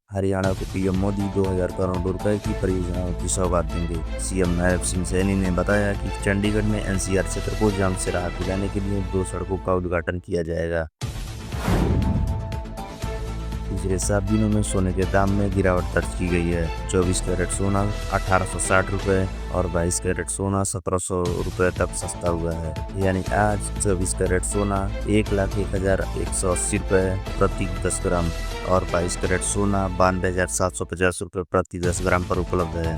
हरियाणा को पीएम मोदी 2000 करोड़ रुपए की परियोजनाओं की सौगात देंगे। सीएम नैब सिंह सैनी ने बताया कि चंडीगढ़ में एनसीआर क्षेत्र को जाम से राहत दिलाने के लिए 2 सड़कों का उद्घाटन किया जाएगा। पिछले 7 दिनों में सोने के दाम में गिरावट दर्ज की गई है। 24 कैरेट सोना 1860 रुपये और 22 कैरेट सोना 1700 रुपये तक सस्ता हुआ है। यानी आज 24 कैरेट सोना 1,01,180 रुपये प्रति 10 ग्राम और 22 कैरेट सोना 92,750 रुपये प्रति 10 ग्राम पर उपलब्ध है।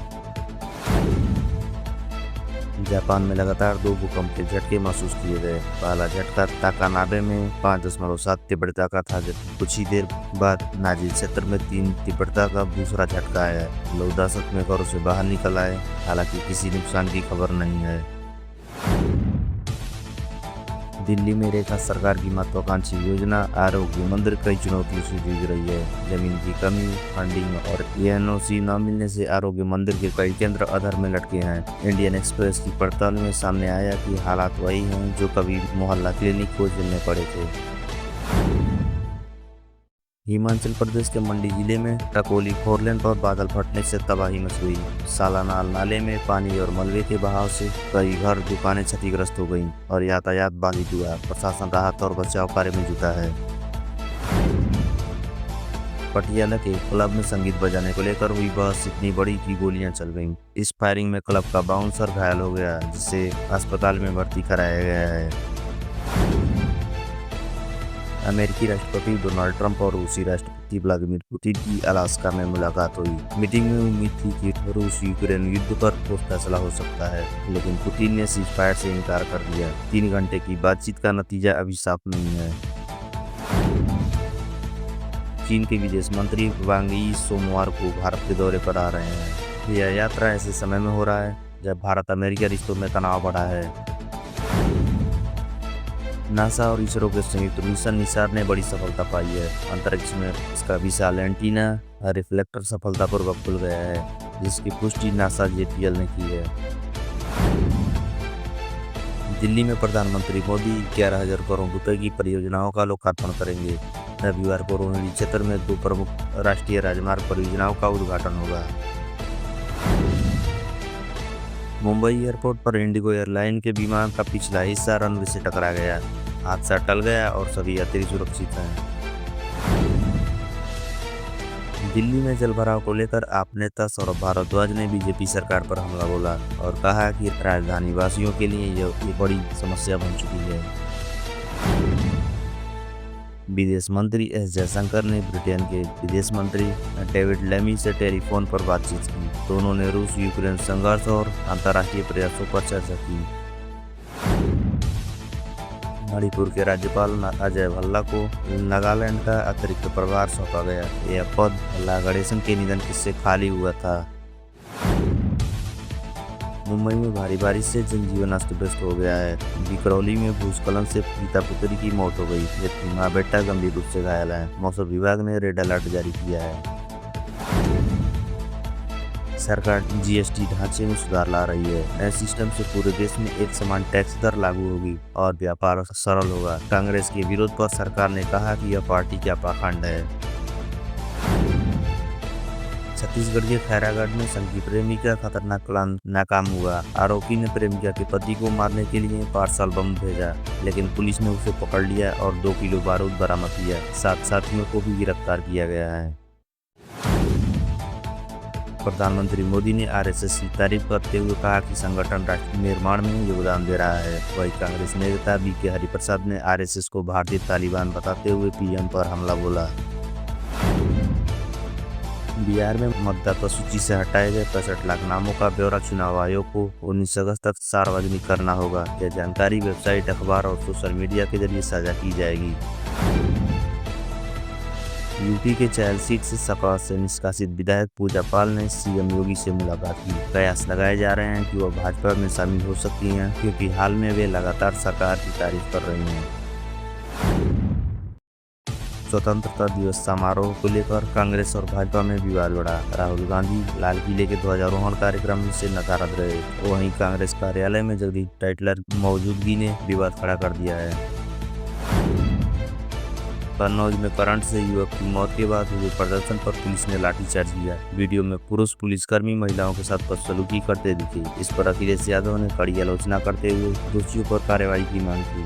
जापान में लगातार 2 भूकंप के झटके महसूस किए गए। पहला झटका ताकानाबे में 5.7 तीव्रता का था, जबकि कुछ ही देर बाद नाजिल क्षेत्र में 3 तीव्रता का दूसरा झटका आया। लोग दहशत में घरों से बाहर निकल आए, हालांकि किसी नुकसान की खबर नहीं है। दिल्ली में रेखा सरकार की महत्वाकांक्षी योजना आरोग्य मंदिर कई चुनौतियों से जूझ रही है। जमीन की कमी, फंडिंग और एनओसी न मिलने से आरोग्य मंदिर के कई केंद्र अधर में लटके हैं। इंडियन एक्सप्रेस की पड़ताल में सामने आया कि हालात वही हैं जो कभी मोहल्ला क्लिनिक को झेलने पड़े थे। हिमाचल प्रदेश के मंडी जिले में टकोली फोरलेन पर बादल फटने से तबाही मच गई। सालानाल नाले में पानी और मलबे के बहाव से कई घर दुकानें क्षतिग्रस्त हो गईं और यातायात बाधित हुआ। प्रशासन राहत और बचाव कार्य में जुटा है। पटियाला के क्लब में संगीत बजाने को लेकर हुई बहस इतनी बड़ी कि गोलियां चल गईं। इस फायरिंग में क्लब का बाउंसर घायल हो गया, जिसे अस्पताल में भर्ती कराया गया है। अमेरिकी राष्ट्रपति डोनाल्ड ट्रंप और रूसी राष्ट्रपति व्लादिमीर पुतिन की अलास्का में मुलाकात हुई। मीटिंग में उम्मीद थी कि रूस यूक्रेन युद्ध पर ठोस फैसला हो सकता है, लेकिन पुतिन ने सीज़फायर से इनकार कर दिया। 3 घंटे की बातचीत का नतीजा अभी साफ नहीं है। चीन के विदेश मंत्री वांग यी सोमवार को भारत के दौरे पर आ रहे हैं। यह यात्रा ऐसे समय में हो रहा है जब भारत अमेरिका रिश्तों में तनाव बढ़ा है। नासा और इसरो के संयुक्त मिशन निसार ने बड़ी सफलता पाई है। अंतरिक्ष में इसका विशाल एंटीना रिफ्लेक्टर सफलतापूर्वक खुल गया है, जिसकी पुष्टि नासा जेपीएल ने की है। दिल्ली में प्रधानमंत्री मोदी 11,000 करोड़ रुपए की परियोजनाओं का लोकार्पण करेंगे। रविवार को रोहिणी क्षेत्र में 2 प्रमुख राष्ट्रीय राजमार्ग परियोजनाओं का उद्घाटन होगा। मुंबई एयरपोर्ट पर इंडिगो एयरलाइन के विमान का पिछला हिस्सा रनवे से टकरा गया। हादसा टल गया और सभी यात्री सुरक्षित हैं। दिल्ली में जलभराव को लेकर आप नेता सौरभ भारद्वाज ने बीजेपी सरकार पर हमला बोला और कहा कि राजधानी वासियों के लिए यह बड़ी समस्या बन चुकी है। विदेश मंत्री एस जयशंकर ने ब्रिटेन के विदेश मंत्री डेविड लेमी से टेलीफोन पर बातचीत की। दोनों ने रूस यूक्रेन संघर्ष और अंतर्राष्ट्रीय प्रयासों पर चर्चा की। मणिपुर के राज्यपाल अजय भल्ला को नागालैंड का अतिरिक्त प्रभार सौंपा गया। यह पद भल्ला गणेशन के निधन से खाली हुआ था। मुंबई में भारी बारिश से जनजीवन अस्त व्यस्त हो गया है। बिकरौली में भूस्खलन से पिता पुत्री की मौत हो गई, जबकि मां बेटा गंभीर रूप से घायल है। मौसम विभाग ने रेड अलर्ट जारी किया है। सरकार जीएसटी ढांचे में सुधार ला रही है। नए सिस्टम से पूरे देश में एक समान टैक्स दर लागू होगी और व्यापार सरल होगा। कांग्रेस के विरोध पर सरकार ने कहा कि यह पार्टी का पाखंड है। छत्तीसगढ़ के खैरागढ़ में संगी प्रेमिका खतरनाक प्लान नाकाम हुआ। आरोपी ने प्रेमिका के पति को मारने के लिए पार्सल बम भेजा, लेकिन पुलिस ने उसे पकड़ लिया और 2 किलो बारूद बरामद किया। 7 साथियों को भी गिरफ्तार किया गया है। प्रधानमंत्री मोदी ने आरएसएस की तारीफ करते हुए कहा कि संगठन राष्ट्र निर्माण में योगदान दे रहा है। वहीं कांग्रेस नेता बीके हरिप्रसाद ने आरएसएस को भारतीय तालिबान बताते हुए पीएम पर हमला बोला। बिहार में मतदाता सूची से हटाए गए 65 लाख नामों का ब्यौरा चुनाव आयोग को 19 अगस्त तक सार्वजनिक करना होगा। यह जानकारी वेबसाइट, अखबार और सोशल मीडिया के जरिए साझा की जाएगी। यूपी के चायल सीट से सपा से निष्कासित विधायक पूजा पाल ने सीएम योगी से मुलाकात की। कयास लगाए जा रहे हैं कि वह भाजपा में शामिल हो सकती हैं, क्योंकि हाल में वे लगातार सरकार की तारीफ कर रही हैं। स्वतंत्रता दिवस समारोह को लेकर कांग्रेस और भाजपा में विवाद बढ़ा। राहुल गांधी लाल किले के ध्वजारोहण कार्यक्रम से नकारत रहे। वहीं कांग्रेस कार्यालय में जगदीप टाइटलर मौजूदगी ने विवाद खड़ा कर दिया है। कन्नौज में करंट से युवक की मौत के बाद हुए प्रदर्शन पर पुलिस ने लाठीचार्ज किया। वीडियो में पुरुष पुलिसकर्मी महिलाओं के साथ बदसलूकी करते दिखे। इस पर अखिलेश यादव ने कड़ी आलोचना करते हुए दोषियों पर कार्रवाई की मांग की।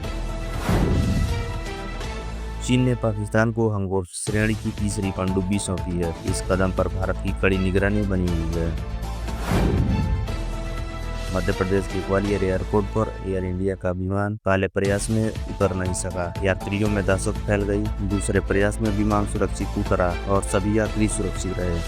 चीन ने पाकिस्तान को हंगोर श्रेणी की तीसरी पनडुब्बी सौंपी है। इस कदम पर भारत की कड़ी निगरानी बनी हुई है। मध्य प्रदेश के ग्वालियर एयरपोर्ट पर एयर इंडिया का विमान पहले प्रयास में उतर नहीं सका। यात्रियों में दहशत फैल गई। दूसरे प्रयास में विमान सुरक्षित उतरा और सभी यात्री सुरक्षित रहे।